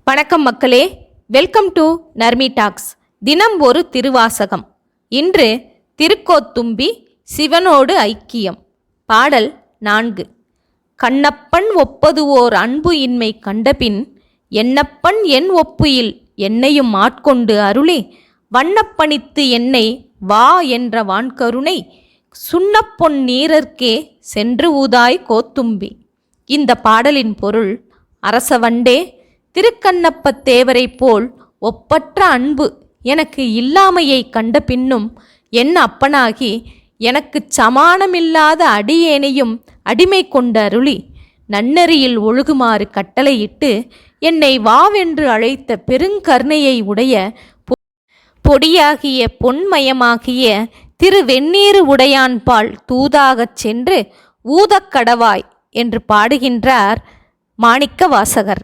வணக்கம் மக்களே, welcome to Narmi tax. தினம் ஒரு திருவாசகம். இன்று திருக்கோத்தும்பி சிவனோடு ஐக்கியம். பாடல் 4. கண்ணப்பன் ஒப்பது ஓர் அன்பு இன்மை கண்டபின் என்னப்பன் என் ஒப்புயில் என்னையும் ஆட்கொண்டு அருளே வண்ணப்பணித்து என்னை வா என்ற வான்கருணை சுண்ணப்பொன் நீரர்க்கே சென்று ஊதாய் கோத்தும்பி. இந்த பாடலின் பொருள்: அரசவண்டே, திருக்கண்ணப்பத் தேவரைப் போல் ஒப்பற்ற அன்பு எனக்கு இல்லாமையை கண்ட பின்னும் என் அப்பனாகி எனக்குச் சமானமில்லாத அடியேனையும் அடிமை கொண்டு அருளி நன்னெறியில் ஒழுகுமாறு கட்டளையிட்டு என்னை வாவென்று அழைத்த பெருங்கருணையை உடைய பொடியாகிய பொன்மயமாகிய திருவெண்ணீறு உடையான்பால் தூதாகச் சென்று ஊதக்கடவாய் என்று பாடுகின்றார் மாணிக்க வாசகர்.